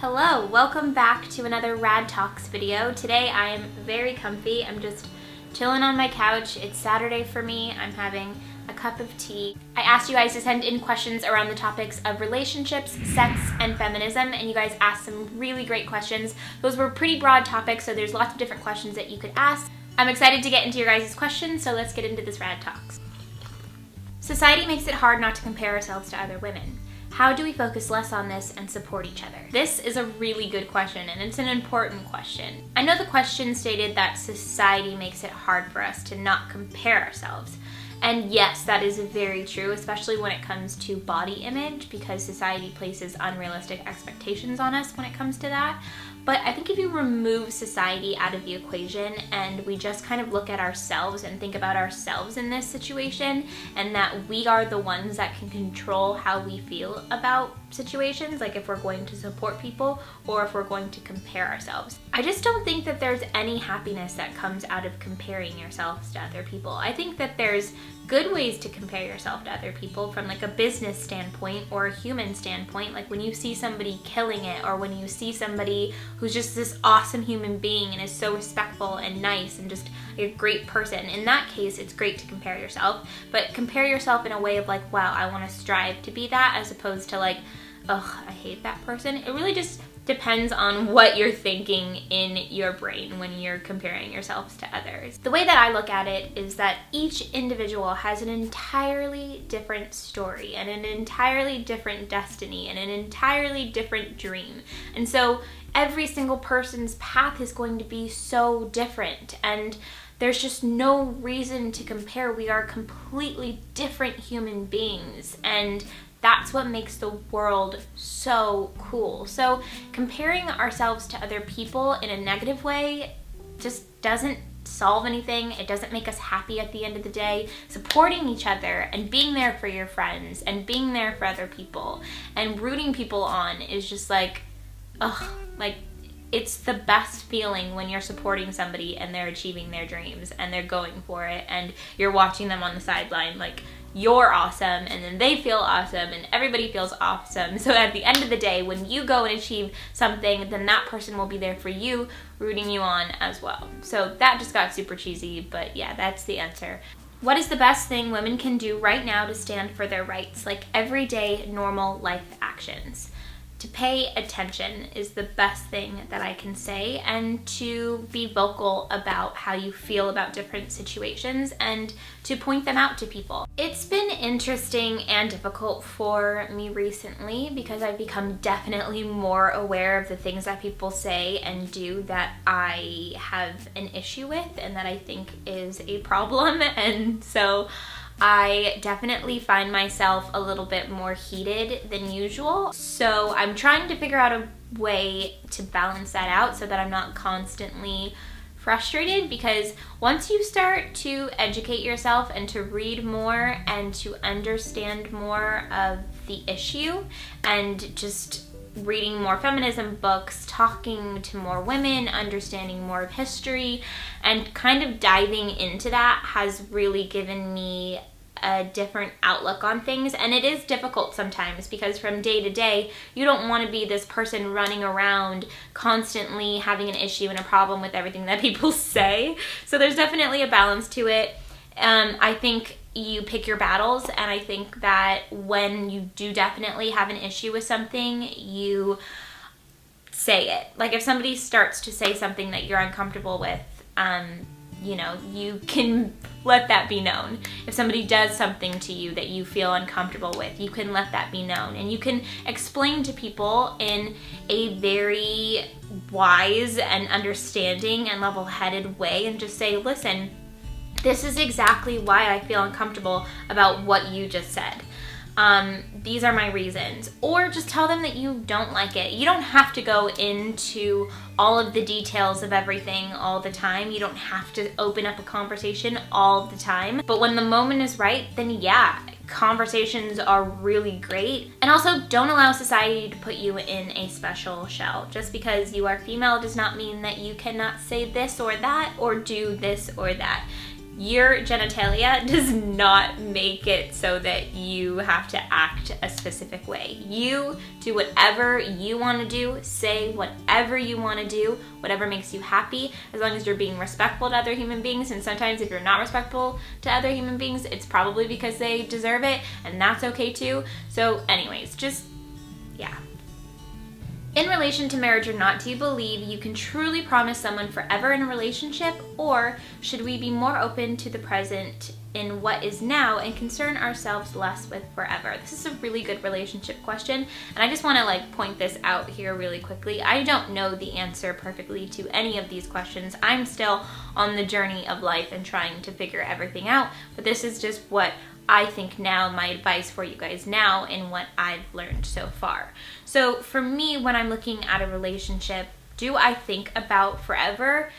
Hello, welcome back to another RadTalks video. Today I am very comfy. I'm just chilling on my couch. It's Saturday for me. I'm having a cup of tea. I asked you guys to send in questions around the topics of relationships, sex, and feminism, and you guys asked some really great questions. Those were pretty broad topics, so there's lots of different questions that you could ask. I'm excited to get into your guys' questions, so let's get into this RadTalks. Society makes it hard not to compare ourselves to other women. How do we focus less on this and support each other? This is a really good question, and it's an important question. I know the question stated that society makes it hard for us to not compare ourselves. And yes, that is very true, especially when it comes to body image, because society places unrealistic expectations on us when it comes to that. But I think if you remove society out of the equation and we just kind of look at ourselves and think about ourselves in this situation, and that we are the ones that can control how we feel about situations, like if we're going to support people or if we're going to compare ourselves. I just don't think that there's any happiness that comes out of comparing yourselves to other people. I think that there's good ways to compare yourself to other people from like a business standpoint or a human standpoint, like when you see somebody killing it or when you see somebody who's just this awesome human being and is so respectful and nice and just a great person. In that case, it's great to compare yourself, but compare yourself in a way of like, wow, I want to strive to be that, as opposed to like, ugh, I hate that person. It really just depends on what you're thinking in your brain when you're comparing yourselves to others. The way that I look at it is that each individual has an entirely different story and an entirely different destiny and an entirely different dream. And so every single person's path is going to be so different, and there's just no reason to compare. We are completely different human beings, and that's what makes the world so cool. So comparing ourselves to other people in a negative way just doesn't solve anything. It doesn't make us happy at the end of the day. Supporting each other and being there for your friends and being there for other people and rooting people on is just like, ugh, like it's the best feeling when you're supporting somebody and they're achieving their dreams and they're going for it and you're watching them on the sideline like, you're awesome, and then they feel awesome, and everybody feels awesome. So at the end of the day, when you go and achieve something, then that person will be there for you, rooting you on as well. So that just got super cheesy, but yeah, that's the answer. What is the best thing women can do right now to stand for their rights, like everyday, normal life actions? To pay attention is the best thing that I can say, and to be vocal about how you feel about different situations and to point them out to people. It's been interesting and difficult for me recently because I've become definitely more aware of the things that people say and do that I have an issue with and that I think is a problem, and so I definitely find myself a little bit more heated than usual. So I'm trying to figure out a way to balance that out so that I'm not constantly frustrated, because once you start to educate yourself and to read more and to understand more of the issue and just reading more feminism books, talking to more women, understanding more of history, and kind of diving into that has really given me a different outlook on things. And it is difficult sometimes because from day to day, you don't want to be this person running around constantly having an issue and a problem with everything that people say. So there's definitely a balance to it. I think you pick your battles, and I think that when you do definitely have an issue with something, you say it. Like if somebody starts to say something that you're uncomfortable with, you know, you can let that be known. If somebody does something to you that you feel uncomfortable with, you can let that be known. And you can explain to people in a very wise and understanding and level-headed way and just say, listen, this is exactly why I feel uncomfortable about what you just said. These are my reasons. Or just tell them that you don't like it. You don't have to go into all of the details of everything all the time. You don't have to open up a conversation all the time. But when the moment is right, then yeah, conversations are really great. And also, don't allow society to put you in a special shell. Just because you are female does not mean that you cannot say this or that or do this or that. Your genitalia does not make it so that you have to act a specific way. You do whatever you want to do, say whatever you want to do, whatever makes you happy, as long as you're being respectful to other human beings. And sometimes if you're not respectful to other human beings, it's probably because they deserve it, and that's okay too. So anyways, just, yeah. In relation to marriage or not, do you believe you can truly promise someone forever in a relationship, or should we be more open to the present in what is now and concern ourselves less with forever? This is a really good relationship question, and I just want to point this out here really quickly. I don't know the answer perfectly to any of these questions. I'm still on the journey of life and trying to figure everything out, but this is just what I think now, my advice for you guys now, and what I've learned so far. So for me, when I'm looking at a relationship, do I think about forever?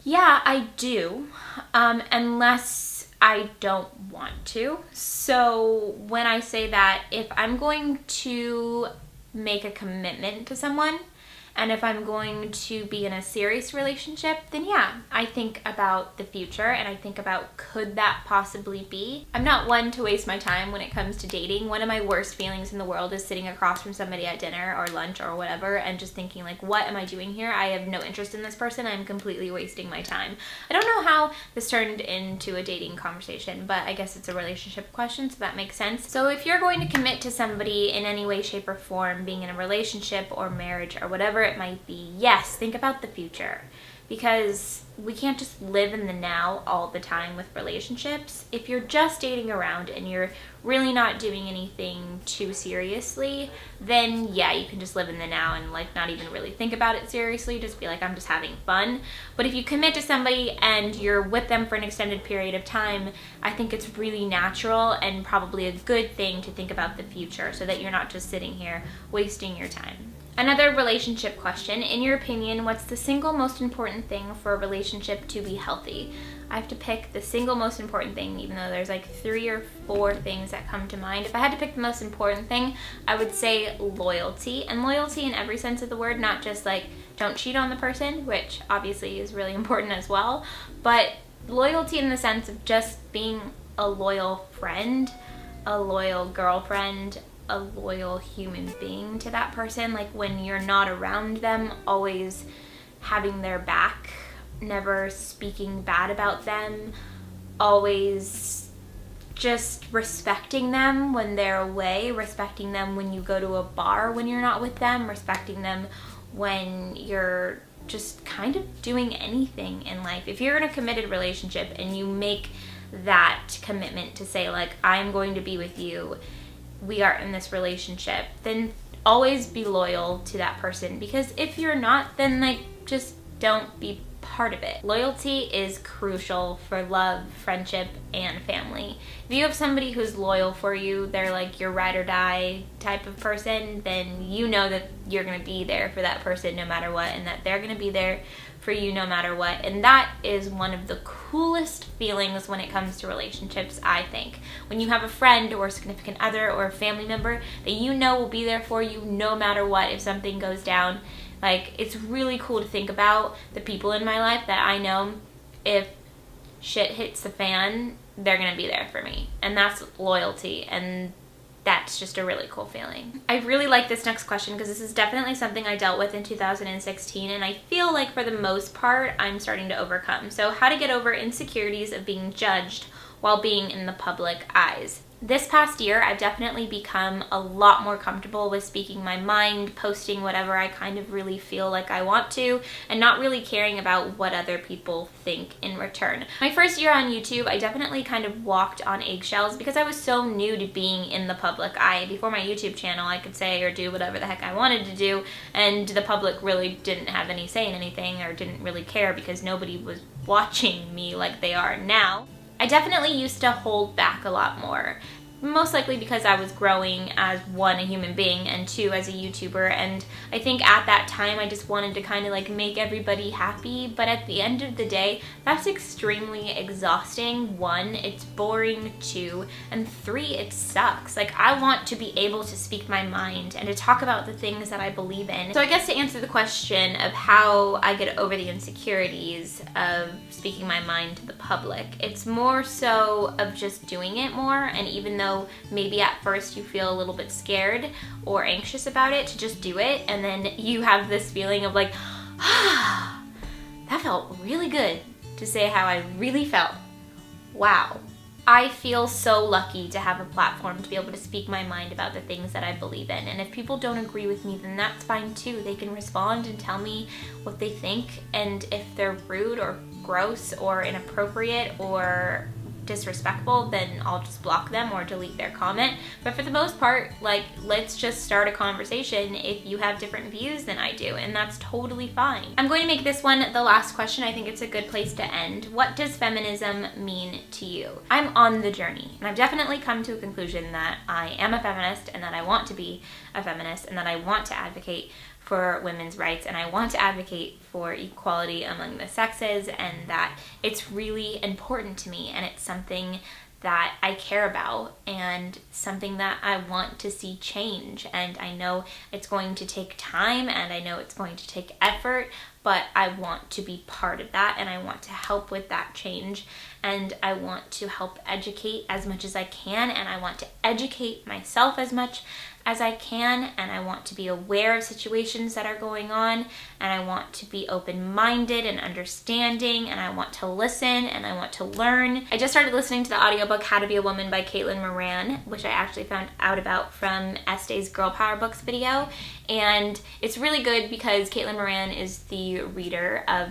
Yeah, I do, unless I don't want to. So when I say that, if I'm going to make a commitment to someone, and if I'm going to be in a serious relationship, then yeah, I think about the future and I think about, could that possibly be? I'm not one to waste my time when it comes to dating. One of my worst feelings in the world is sitting across from somebody at dinner or lunch or whatever and just thinking what am I doing here? I have no interest in this person. I'm completely wasting my time. I don't know how this turned into a dating conversation, but I guess it's a relationship question, so that makes sense. So if you're going to commit to somebody in any way, shape, or form, being in a relationship or marriage or whatever it might be, yes, think about the future, because we can't just live in the now all the time with relationships. If you're just dating around and you're really not doing anything too seriously, then yeah, you can just live in the now and not even really think about it seriously, just be I'm just having fun. But if you commit to somebody and you're with them for an extended period of time, I think it's really natural and probably a good thing to think about the future so that you're not just sitting here wasting your time. Another relationship question, in your opinion, what's the single most important thing for a relationship to be healthy? I have to pick the single most important thing, even though there's 3 or 4 things that come to mind. If I had to pick the most important thing, I would say loyalty. And loyalty in every sense of the word, not just don't cheat on the person, which obviously is really important as well, but loyalty in the sense of just being a loyal friend, a loyal girlfriend, a loyal human being to that person. When you're not around them, always having their back, never speaking bad about them, always just respecting them when they're away, respecting them when you go to a bar when you're not with them, respecting them when you're just kind of doing anything in life. If you're in a committed relationship and you make that commitment to say I'm going to be with you, we are in this relationship, then always be loyal to that person, because if you're not, then just don't be part of it. Loyalty is crucial for love, friendship, and family. If you have somebody who's loyal for you, they're your ride or die type of person, then you know that you're going to be there for that person no matter what, and that they're going to be there for you no matter what. And that is one of the coolest feelings when it comes to relationships, I think. When you have a friend or a significant other or a family member that you know will be there for you no matter what if something goes down. It's really cool to think about the people in my life that I know if shit hits the fan, they're gonna be there for me. And that's loyalty, and that's just a really cool feeling. I really like this next question because this is definitely something I dealt with in 2016, and I feel for the most part I'm starting to overcome. So how to get over insecurities of being judged while being in the public eyes. This past year, I've definitely become a lot more comfortable with speaking my mind, posting whatever I kind of really feel I want to, and not really caring about what other people think in return. My first year on YouTube, I definitely kind of walked on eggshells because I was so new to being in the public eye. Before my YouTube channel, I could say or do whatever the heck I wanted to do, and the public really didn't have any say in anything or didn't really care because nobody was watching me like they are now. I definitely used to hold back a lot more. most likely because I was growing as one, a human being, and two, as a YouTuber. And I think at that time I just wanted to kind of like make everybody happy, but at the end of the day, that's extremely exhausting. One, it's boring. Two, and three, it sucks. Like, I want to be able to speak my mind and to talk about the things that I believe in. So I guess to answer the question of how I get over the insecurities of speaking my mind to the public, it's more so of just doing it more. And even though maybe at first you feel a little bit scared or anxious about it, to just do it, and then you have this feeling of like, ah, that felt really good to say how I really felt. Wow. I feel so lucky to have a platform to be able to speak my mind about the things that I believe in. And if people don't agree with me, then that's fine too. They can respond and tell me what they think, and if they're rude or gross or inappropriate or disrespectful, then I'll just block them or delete their comment. But for the most part, like, let's just start a conversation if you have different views than I do, and that's totally fine. I'm going to make this one the last question. I think it's a good place to end. What does feminism mean to you? I'm on the journey, and I've definitely come to a conclusion that I am a feminist, and that I want to be a feminist, and that I want to advocate for women's rights, and I want to advocate for equality among the sexes, and that it's really important to me, and it's something that I care about, and something that I want to see change. And I know it's going to take time, and I know it's going to take effort, but I want to be part of that, and I want to help with that change, and I want to help educate as much as I can, and I want to educate myself as much as I can, and I want to be aware of situations that are going on, and I want to be open-minded and understanding, and I want to listen, and I want to learn. I just started listening to the audiobook How to Be a Woman by Caitlin Moran, which I actually found out about from Este's Girl Power Books video, and it's really good because Caitlin Moran is the reader of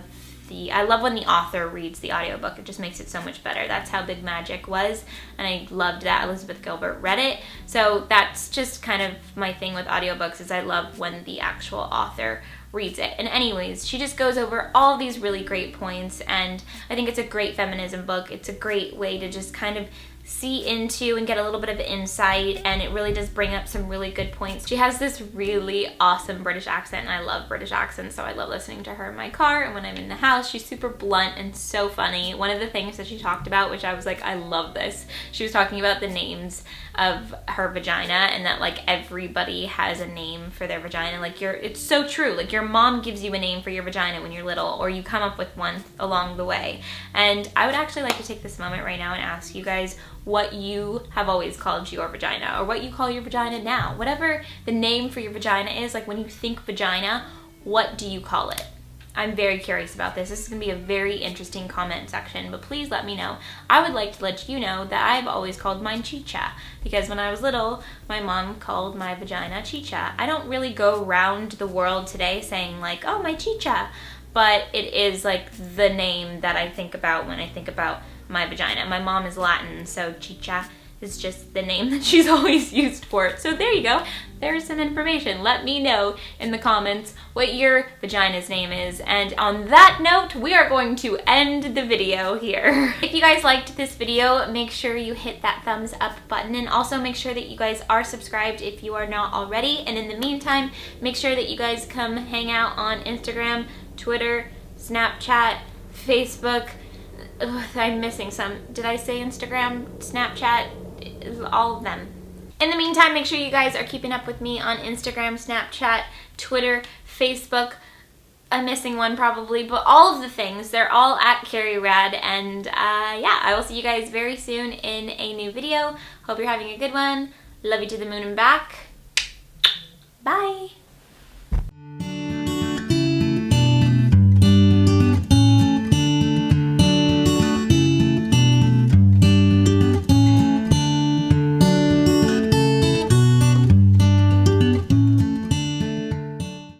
I love when the author reads the audiobook. It just makes it so much better. That's how Big Magic was, and I loved that Elizabeth Gilbert read it. So that's just kind of my thing with audiobooks, is I love when the actual author reads it. And anyways, she just goes over all these really great points, and I think it's a great feminism book. It's a great way to just kind of see into and get a little bit of insight, and it really does bring up some really good points. She has this really awesome British accent, and I love British accents, so I love listening to her in my car and when I'm in the house. She's super blunt and so funny. One of the things that she talked about, which I was like, I love this, she was talking about the names of her vagina, and that like everybody has a name for their vagina. Like, it's so true. Like, your mom gives you a name for your vagina when you're little, or you come up with one along the way. And I would actually like to take this moment right now and ask you guys what you have always called your vagina, or what you call your vagina now. Whatever the name for your vagina is, like when you think vagina, what do you call it? I'm very curious about this. This is going to be a very interesting comment section, but please let me know. I would like to let you know that I've always called mine chicha, because when I was little, my mom called my vagina chicha. I don't really go around the world today saying like, oh, my chicha, but it is like the name that I think about when I think about my vagina. My mom is Latin, so chicha is just the name that she's always used for it. So there you go. There's some information. Let me know in the comments what your vagina's name is. And on that note, we are going to end the video here. If you guys liked this video, make sure you hit that thumbs up button, and also make sure that you guys are subscribed if you are not already. And in the meantime, make sure that you guys come hang out on Instagram, Twitter, Snapchat, Facebook. Ugh, I'm missing some. Did I say Instagram, Snapchat? All of them. In the meantime, make sure you guys are keeping up with me on Instagram, Snapchat, Twitter, Facebook. I'm missing one probably, but all of the things, they're all at Carrie Rad. And yeah, I will see you guys very soon in a new video. Hope you're having a good one. Love you to the moon and back. Bye.